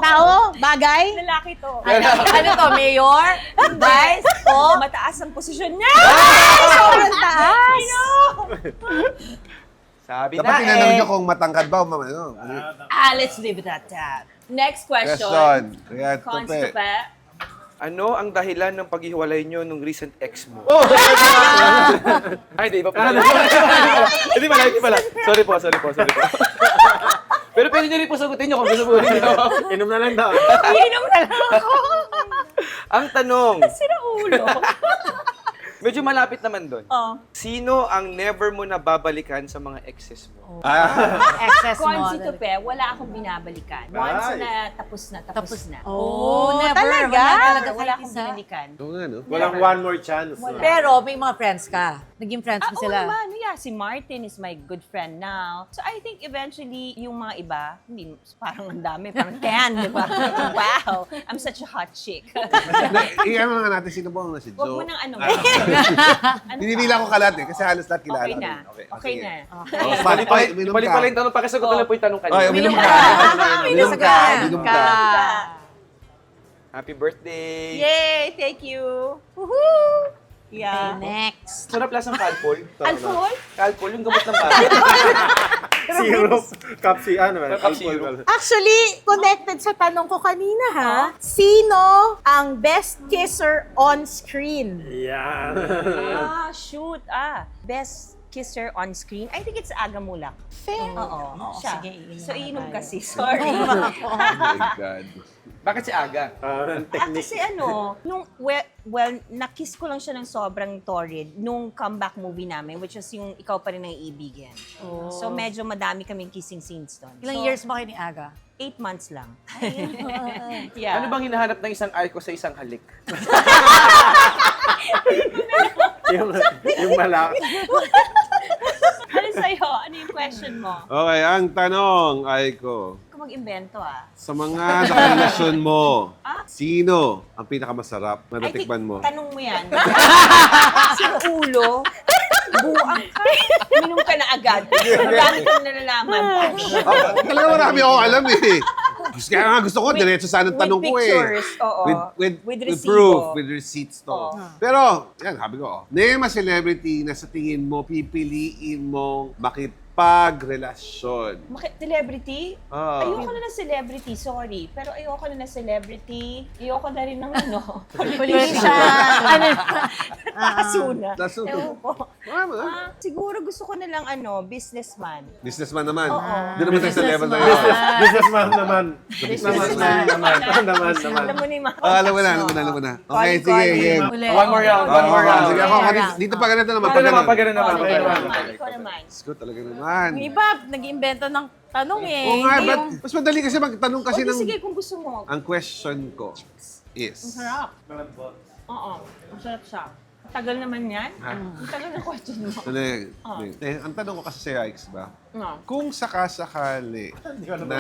Tao? Bagay? Lalaki to. Ano to, mayor? Vice? O? Mataas ang posisyon niya! Sobrang taas. Sabi Dapat na tinanong niyo kung matangkad ba o ano. Let's leave it at that. Next question. Question. Ayan, Cons Tope. to pe. Ano ang dahilan ng paghiwalay nyo nung recent ex mo? Ay, di ba pala? Hindi pala. Sorry po. Pero pwede nyo rin po sagutin nyo kung gusto po rin nyo. Inom na lang daw. Iinom na lang ako. Ang tanong, Sira ulo. medyo malapit naman doon. Oh. Sino ang never mo nababalikan sa mga exes mo? Excess mo. Cons to pe, wala akong binabalikan. Once Ay. na tapos na. Oh, never. talaga? Wala talaga Wala kahit akong isa. binalikan. Oo nga, no? Walang one more chance. Pero may mga friends ka. Naging friends mo Oo sila. naman, yeah. Si Martin is my good friend now. So I think eventually, yung mga iba, hindi, parang ang dami, parang 10, di ba? Wow, I'm such a hot chick. Iyan nga natin sino ba ang si Huwag mo Joe. nang ano. Binibila ko kalat kasi halos lahat kilala. Okay na. rin. Okay sige. na. Oh, Spotify, uminom Ibalik ka. pala yung tanong, pakisagot na lang po yung tanong Ay, kanina. uminom ka. Uminom ka. Uminom ka. Happy birthday! Yay! Thank you! Woohoo! Yeah. Next. Sarap lasang Calpol. Alcohol? Calpol, yung gamot ng bata. Syrup. Cup Cup syrup. Actually, connected sa tanong ko kanina ha. Sino ang best kisser on screen? Yan. Shoot. Best kissed her on screen. I think it's Aga Mulak. Fair. Oo, siya. Sige, iinom So, na iinom tayo. kasi. Sorry. Oh my God. Bakit si Aga? Kasi nung, well, nakiss ko lang siya ng sobrang torrid nung comeback movie namin, which was yung Ikaw Pa Rin Ang Iibigan. So, medyo madami kaming kissing scenes doon. Ilang So, years ba kayo ni Aga? 8 months lang. Yeah. Ano bang hinahanap ng isang Aiko sa isang halik? yung malaki. Ano sa'yo? Ano yung question mo? Okay, ang tanong, Aiko. Kung mag-invento Sa mga nakarelasyon mo, Ah? sino ang pinakamasarap na I think, natikman mo? tanong mo yan. Sino ulo? Buang ka. Minum ka na agad. Marami kang nalalaman. Talaga marami akong alam eh. Kaya nga gusto ko, diretso sana ang with tanong ko eh. pictures, oo. With With resibo. proof, with receipts to. Oo. Pero, yan, sabi ko, name a celebrity na sa tingin mo, pipiliin mong makipagrelasyon. Celebrity? Ah. Ayoko na ng celebrity, sorry. Pero ayoko na ng celebrity. Ayoko na rin ng Politician. Ano? Nakasuna. Nasuna. Ewan ko. Ah, Siguro gusto ko na lang businessman. businessman naman. Oo. Hindi naman tayo sa level na yun. Businessman naman. Businessman. Naman. Alam mo na yung mga... Alam mo na. Okay, sige, Calling. game. Uli. One more round, one more round. Sige, ako, dito pa ganito naman. Ito naman, pag ganun naman. Ikaw pag ganun naman. naman. Ikaw naman. Diyos ko, talaga naman. Yung iba, nag-iimbento ng tanong eh. Oo nga, Hindi but yung- mas madali kasi magtanong kasi O, di ng... sige, kung gusto mo. Ang question ko is... Sarap. Oo. Masarap siya. Tagal naman yan. Ha? Ang tagal ng question mo. Ang tanong ko kasi sa Ix ba, No. kung sakasakali na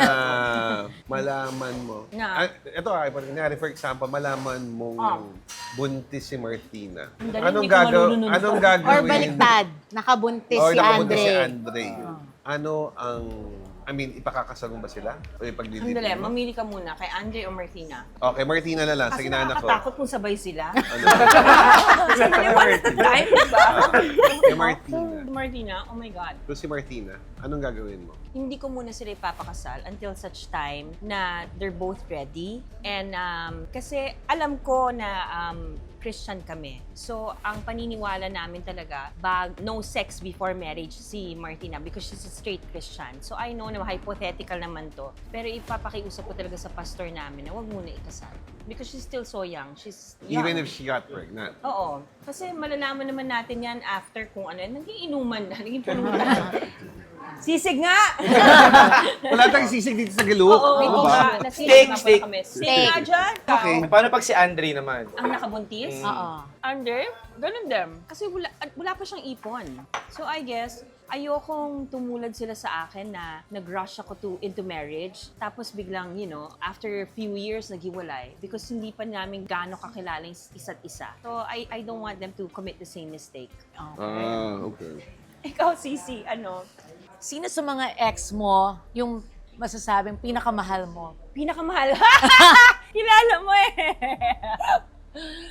malaman mo, Na. ito kunyari for example, malaman mong buntis si Martina. Ang dali, hindi ko marunong Anong to. gagawin? Or baliktad, nakabuntis Or si nakabuntis Andre. si Andre. Ano ang, ipakakasal mo ba sila? O ipaglilibing Andali, mo? mamili ka muna kay Andre o Martina. Okay, Martina na lang. Kasi Sige, naanak ko. nakakatakot kung sabay sila. Ano? Sabay one at a time, diba? Kay Martina. Martina, oh my God. Kung si Martina, anong gagawin mo? Hindi ko muna sila ipapakasal until such time na they're both ready. And kasi alam ko na Christian kami. So, ang paniniwala namin talaga, no sex before marriage si Martina because she's a straight Christian. So, I know na hypothetical naman to. Pero ipapakiusap ko talaga sa pastor namin na huwag muna ikasal. Because she's still so young. She's young. Even if she got pregnant. Oo. Kasi malalaman naman natin yan after kung ano. Naging inuman na. Naging pulutan. Sisig nga! Wala tayong sisig dito sa Giluk. Oo, Ano oo ba? nga. Nasisig nga pala Steak. kami. Steak nga dyan. Okay. Paano pag si Andre naman? Ang nakabuntis? Oo. Under? Ganun din. Kasi wala pa siyang ipon. So I guess, ayokong tumulad sila sa akin na nag-rush ako into marriage. Tapos biglang, after a few years, naghiwalay. Because hindi pa namin gaano kakilala yung isa't isa. So I don't want them to commit the same mistake. Okay. Ikaw, Sisi, Sino sa mga ex mo yung masasabing pinakamahal mo? Pinakamahal. Kilala mo eh.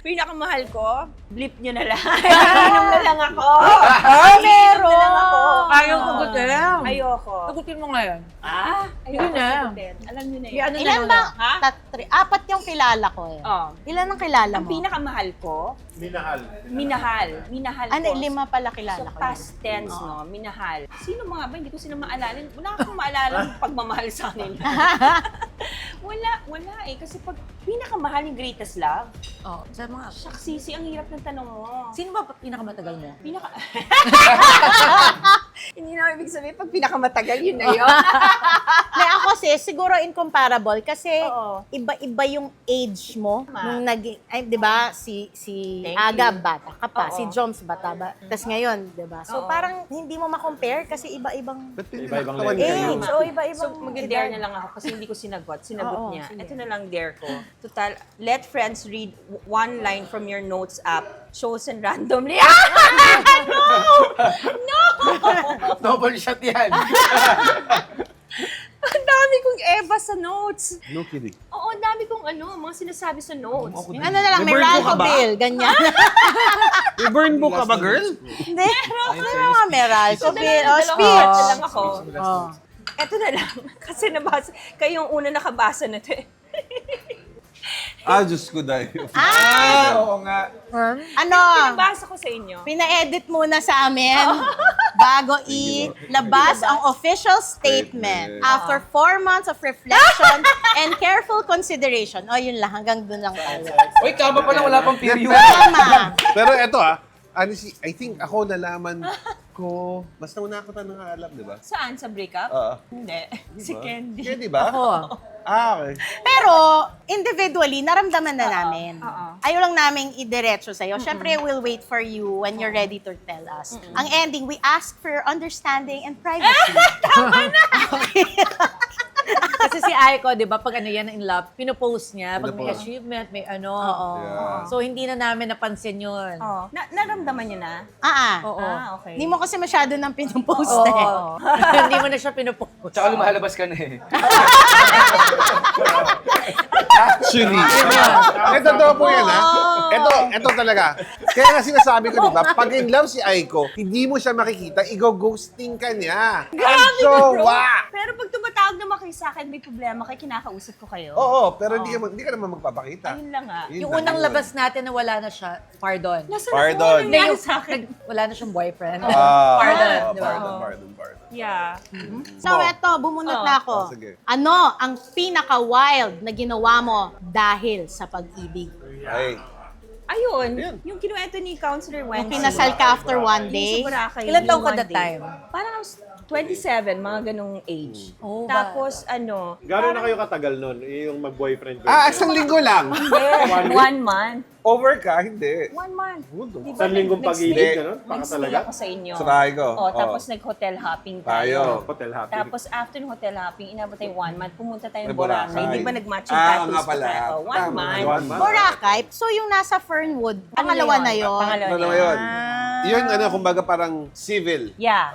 Pinakamahal ko, blip nyo na lang. Inom na lang ako. Inom na lang ako. Ayaw sagutin. Ayoko. Sagutin mo ngayon. Ayoko Yun na. sagutin. Alam nyo na Yung yun. ano Ilan na ba? Ha? 4 yung kilala ko eh. Oh. Ilan ang kilala Ang mo? pinakamahal ko, Minahal. minahal Ano, ko. 5 pala So, kilala ko. past tense, no? Minahal. Sino mga ba? Hindi ko sila maalala. Wala akong maalala ng pagmamahal sa kanila. wala eh. Kasi pag pinakamahal yung greatest love, Oh, sa mga... shucks, Sisi, ang hirap ng tanong mo. Sino ba pinakamatagal mo? Hindi na ibig sabihin, pag pinakamatagal, yun na yun. Na ako siguro incomparable kasi Oo. iba-iba yung age mo Tama. nung naging ay 'di ba si Thank Aga you. bata ka pa, Oo. si Joms bata ba. Tapos ngayon, 'di ba? So Oo. parang hindi mo ma-compare kasi iba-ibang Ba't Iba-ibang pinakatawan level. kayo? age o iba-ibang So, mag-dare na lang ako kasi hindi ko sinagot. Sinagot Oo, niya. sige. Ito na lang dare ko. Total, let friends read one line from your notes app, chosen randomly. Double shot yan. Ang dami kong Eva sa notes. No kidding. Oo, ang dami kong mga sinasabi sa notes. yung ano na lang, May may burn book ka ba? Bill, ganyan. May burn book ka ba, girl? Hindi, ano mga Meral, So, Bill, dalawang speech. words na lang ako. Oh. Ito na lang. Kasi nabasa, kayong una nakabasa na ito eh. Diyos ko dahil. Oo nga. Ano? Pinabasa ko sa inyo. Pina-edit muna sa amin bago ilabas ang official statement after 4 months of reflection and careful consideration. O, yun lang. Hanggang dun lang tayo. Uy, kama pa lang, wala pang period. Tama. Pero eto honestly, I think ako nalaman ko, mas nauna ako tanong alam, di ba? Saan? Sa breakup? Oo. Hindi. Si Candy. Candy ba? Ako. Okay. Pero, individually, naramdaman na namin. Oo. Ayaw lang namin idiretso sa'yo. Syempre, we'll wait for you when you're ready to tell us. Ang ending, we ask for your understanding and privacy. Kasi si Aiko, di ba, pag ano yan in love, pinopost niya, pag may Pinopost. achievement, may ano. Yeah. So, hindi na namin napansin yun. Oh. Naramdaman niyo na? Oo. Okay. Hindi mo kasi masyado nang pinupost Oo. eh. Hindi mo na siya pinopost. Tsaka lumalabas ka na eh. Actually. Ito daw po yan, ha? Ito talaga. Kaya nga sinasabi ko, di ba? Pag in love si Aiko, hindi mo siya makikita, i-ghosting ka niya. Ang jowa! Pero pag tumatawag naman kayo sa akin, may problema kayo, kinakausap ko kayo. Oo, pero hindi ka naman magpapakita. Ayun lang nga. Yun Yung lang unang yun. labas natin na wala na siya, pardon. Nasaan Pardon. ako? Ano Hindi, nangyari yung sa akin? wala na siyang boyfriend. Pardon, di ba? pardon. Yeah. So, eto, bumunot na ako. Oh, sige. Ano ang pinaka-wild na ginawa mo dahil sa pag-ibig? Ay. Ayun, Ayan. yung kinuwento ni Counselor Yung Wendy. pinasal ka after one Yung day? sa Boracay. Ilan taon yung ka one that day. time? Parang I was 27, mga ganong age. Oh, Tapos, Gano'n na kayo katagal nun, yung mag-boyfriend? Isang linggo lang. 1 month. Over ka? Hindi. 1 month. Huwag Isang linggong pag-ibig, gano'n? Baka Nag-stay talaga? ako sa inyo. Sa bahay ko. Oh, tapos nag-hotel hopping Tayo. Hotel happy. Tapos after ng hotel hopping, inabot tayo 1 month. Pumunta tayo ng Sa Boracay. Boracay. Hindi ba nag-match yung Ah, tattoos nga ko pala. tayo? 1 Tama. month. 1 month. Boracay? So, yung nasa Fernwood, pangalawa na yun? Pangalawa Ano na yun? yun. Yun, kumbaga parang civil. Yeah.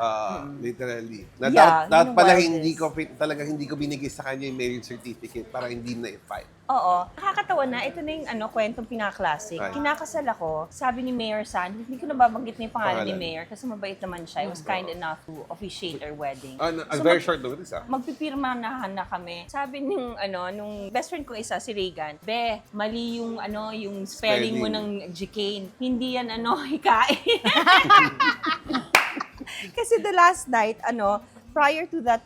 Literally. Na Yeah, dapat yun ang pala wildest. talaga hindi ko binigay sa kanya yung marriage certificate para hindi na i-file. Oo. Nakakatawa na. Ito na yung kwentong pinaka-classic. Ay. Kinakasal ako, sabi ni Mayor San, hindi ko nababanggit na yung pangalan ni Pangalan. Mayor kasi mabait naman siya. He was kind enough to officiate our wedding. Very short notice, Magpipirma na kami. Sabi nung best friend ko isa, si Reagan, Be, mali yung yung spelling mo ng Jicane. Hindi yan hikain. Kasi the last night, prior to that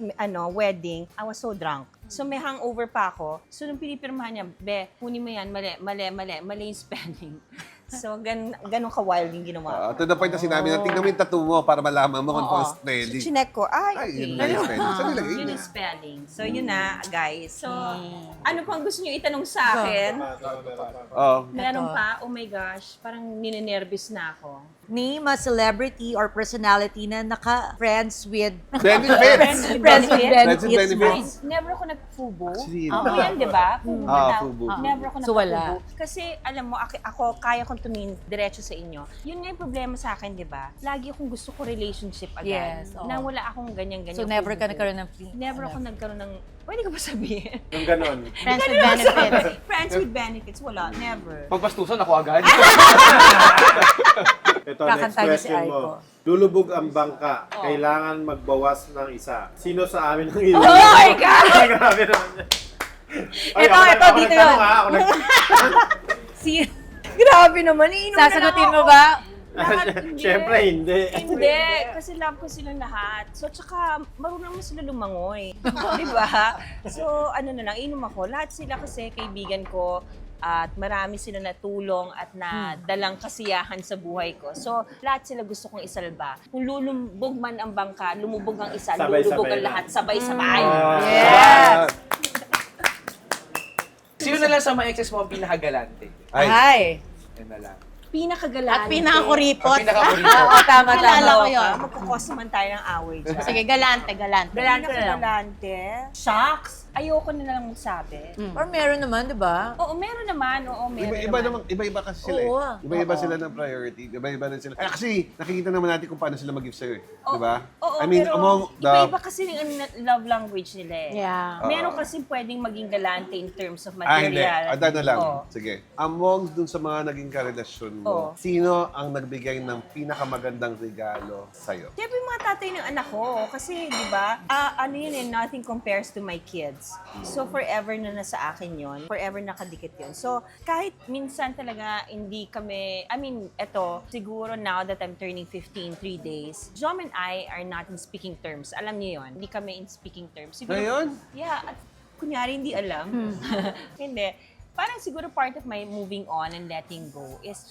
wedding, I was so drunk. So may hangover pa ako. So nung pinipirmahan niya, Be, kunin mo yan, mali yung spelling. So ganun ka-wild yung ginawa. To the point na sinabi na, tingnan mo yung tattoo mo para malaman mo kung Oo. pang spelling. Chinek ko, Ay, yun na yung spelling. Saan nilagay Yun niya? yung spelling. So, yun na, guys. So, ano pang gusto nyo itanong sa akin? Oh. Meron pa? Oh my gosh, parang ninenervous na ako. Name a celebrity or personality na naka-friends with... Benefits! with Friends with benefits? Friends with benefits. Never ako nag-fubo. Actually, Fubo yan, di ba? Fubo Ah, na daw. fubo. Never ako So, wala. nag-fubo. Kasi, alam mo, ako kaya kong tumingin diretso sa inyo. Yun nga yung problema sa akin, di ba? Lagi akong gusto ko relationship agad. Yes, oo. Na wala akong ganyan-ganyan. So, never ka fubo. nagkaroon ng... Never ako nagkaroon ng... Pwede ko ba sabihin? Yung gano'n. Friends with benefits. Friends with benefits, wala. Never. Pagpastusan ako agad. Ito, Kakanta next niya si question Aiko. mo. Lulubog ang bangka. Kailangan magbawas ng isa. Sino sa amin ang iwan? Oh my God! Ay, grabe naman yan. Ay, Ito, ako dito nagtanong, yun. ha? Ako Si... Grabe naman, iinom Sasagutin mo ba? Siyempre, hindi. Hindi, kasi love ko silang lahat. So, tsaka marunong mo sila lumangoy. Di ba? So, na lang, inom ako. Lahat sila kasi kaibigan ko at marami sila natulong at nadalang kasiyahan sa buhay ko. So, lahat sila gusto kong isalba. Kung lulubog man ang bangka, lumubog ang isa, Sabay-sabay lulubog ang na. lahat, sabay-sabay. Yes! Sino na lang sa mga exes mo ang pinakagalante? Ay! Yan na lang. Pinakagalante. At pinakakuripot. Ang pinakakuripot. Oo, tama, Kilala tama. ko yun. Magkukos naman tayo ng away dyan. Sige, galante. Galante na lang. Pinakagalante. Shocks. Ayoko na lang magsabi. Or meron naman, di ba? Oo, meron naman. Oo, meron Iba naman. naman, iba-iba kasi sila Oo. Iba-iba sila ng priority. Iba-iba rin sila. Kasi nakikita naman natin kung paano sila mag-give sa'yo Oo, Di ba? Oo, I mean, pero among the... iba-iba kasi yung love language nila eh. Yeah. Meron kasi pwedeng maging galante in terms of hindi. material. Ada na lang. Oo. Sige. Among dun sa mga naging karelasyon mo, Oo. sino ang nagbigay ng pinakamagandang regalo sa'yo? Siyempre yung mga tatay ng anak ko. Kasi, di ba, ano yun eh, nothing compares to my kids. friends. So forever na nasa akin yon, forever nakadikit yon. So kahit minsan talaga hindi kami, eto, siguro now that I'm turning 50 in 3 days, Jom and I are not in speaking terms. Alam niyo yon, hindi kami in speaking terms. Siguro, Ngayon? Yeah, at kunyari hindi alam. Hindi. Parang siguro part of my moving on and letting go is,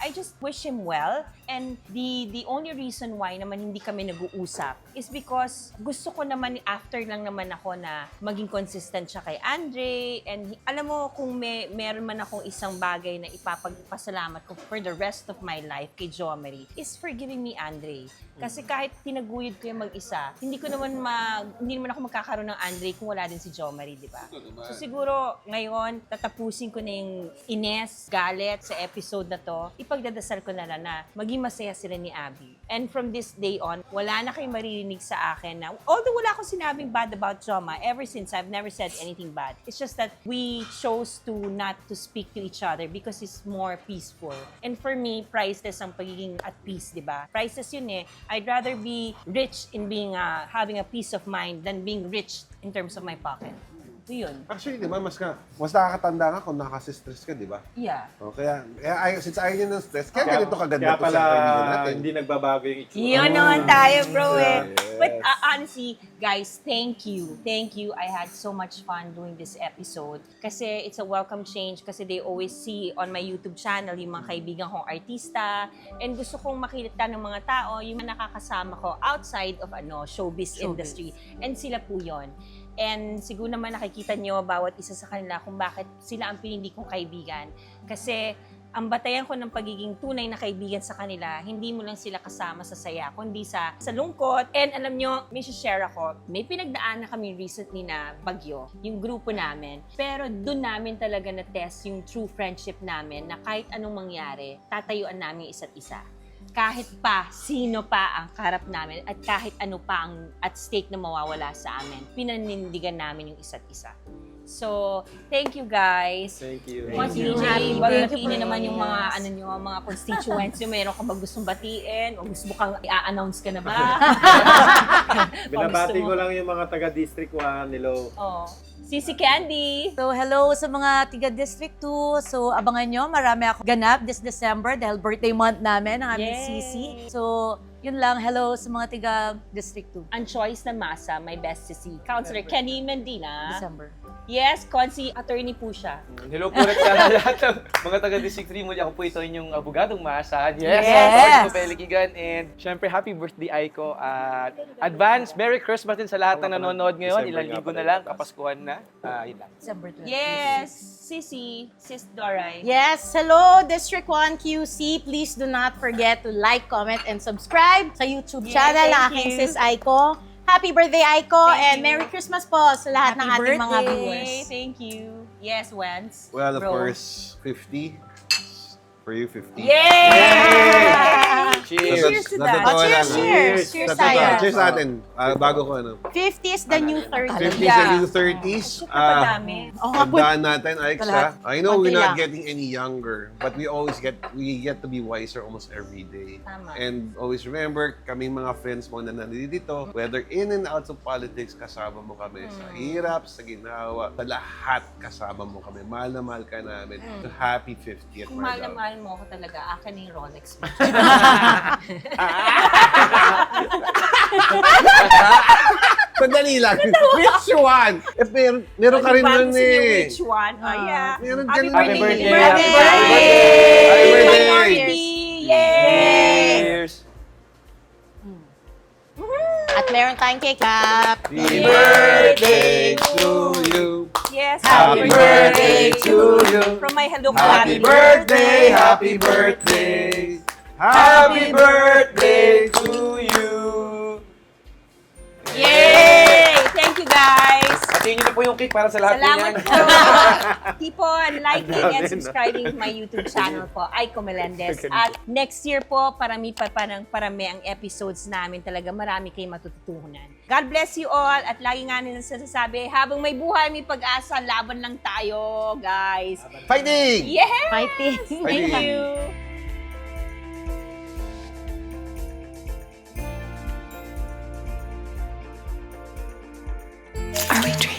I just wish him well. And the only reason why naman hindi kami nag-uusap is because gusto ko naman, after lang naman ako na maging consistent siya kay Andre. And alam mo, kung meron man akong isang bagay na ipapagpasalamat ko for the rest of my life kay Jo Marie, is for giving me Andre. Kasi kahit tinaguyod ko yung mag-isa, hindi naman ako magkakaroon ng Andre kung wala din si Jo Marie, di ba? So siguro, ngayon, tatapusin ko na yung ines, galit sa episode na to, ipagdadasal ko na lang na maging masaya sila ni Abby. And from this day on, wala na kayong maririnig sa akin na, although wala akong sinabing bad about Joma, ever since, I've never said anything bad. It's just that we chose to not to speak to each other because it's more peaceful. And for me, priceless ang pagiging at peace, di ba? Priceless yun eh. I'd rather be rich in being having a peace of mind than being rich in terms of my pocket. So yun. Actually, di ba, mas nakakatanda ka kung nakasistress ka, di ba? Yeah. O, kaya since ayaw niya ng stress, kaya ganito kaganda Kaya to pala, sa kaibigan natin. hindi nagbabago yung itsura. Yun naman tayo, bro eh. Yes. But honestly, guys, thank you. Thank you. I had so much fun doing this episode. Kasi it's a welcome change kasi they always see on my YouTube channel yung mga kaibigan kong artista. And gusto kong makita ng mga tao, yung mga nakakasama ko outside of showbiz industry. And sila po yun. And siguro naman nakikita nyo bawat isa sa kanila kung bakit sila ang pinili kong kaibigan. Kasi ang batayan ko ng pagiging tunay na kaibigan sa kanila, hindi mo lang sila kasama sa saya, kundi sa lungkot. And alam nyo, may share ako, may pinagdaan na kami recently na bagyo, yung grupo namin. Pero doon namin talaga na-test yung true friendship namin na kahit anong mangyari, tatayuan namin isa't isa. Kahit pa, sino pa ang karap namin at kahit ano pa ang at stake na mawawala sa amin, pinanindigan namin yung isa't isa. So, thank you guys. Thank you. Once DJ, batiin naman yung mga mga constituents nyo. Meron ka ba gustong batiin? O gusto mo kang i-announce ka na ba? Binabati gusto mo- ko lang yung mga taga District 1, Nilo. Oh. Sisi Candy! So, hello sa mga tiga District 2. So, abangan nyo, marami ako ganap this December dahil birthday month namin, ang aming Yay! Sisi. So, yun lang, hello sa mga tiga District 2. Ang choice na masa, my best Sisi. Counselor Kenny Mendina. December. Yes, Consi, attorney po siya. Hello po ulit sa lahat ng mga taga District 3. Muli ako po ito inyong abogadong maasahan. Yes! Attorney po Pelikigan. And syempre, happy birthday, Aiko. At advance, Merry Christmas din sa lahat ng nanonood ngayon. December Ilang nga linggo pala na lang, yung kapaskuhan na. Yun lang. December 12. Yes, Sisi, Sis Doray. Yes, hello District 1 QC. Please do not forget to like, comment, and subscribe sa YouTube Yeah, channel ng thank aking you. sis Aiko. Happy birthday, Aiko, Thank and you. Merry Christmas po sa lahat ng Happy ating mga birthday. viewers. Thank you. Yes, Wens. Well, of Bro. course, 50. For you, 50. Yay! Cheers! Cheers to Sa that. totoo lang. Cheers! Cheers Sa tayo. totoo. Cheers natin. Bago ko 50 is the new 30. 50s Yeah. and new 30s. Napadami. Oo nga po. Tandaan natin, Alex, Lahat. I know we're Konti not lang. getting any younger, but we get to be wiser almost every day. Tama. And always remember, kaming mga friends mo na nandito, whether in and out of politics, kasama mo kami sa hirap, sa ginawa, sa lahat kasama mo kami. Mahal na mahal ka namin. So, happy 50th, Kung my mahal na love. mahal mo ako talaga, akin na yung Rolex mo. Sandali lang. Which one? Eh, meron ka rin nun eh. Which one? Oh, yeah. Meron Happy ka birthday! nun. Happy birthday! birthday! Happy birthday! Minority! Yay! Cheers! At meron tayong K-Cup. Happy birthday to you. Yes, Happy birthday to you. From my Hello Happy family. birthday, happy birthday. Happy birthday to you. Yay! Thank you, guys. Patingin niyo na po yung cake para sa lahat Salamat po po. yan. Keep on liking and subscribing to my YouTube channel po, Aiko Melendez. At next year po, parami ang episodes namin. Talaga marami kayong matututunan. God bless you all. At lagi nga nila sasabi, habang may buhay, may pag-asa, laban lang tayo, guys. Fighting! Yes! Fighting. Thank you. Are we dreaming?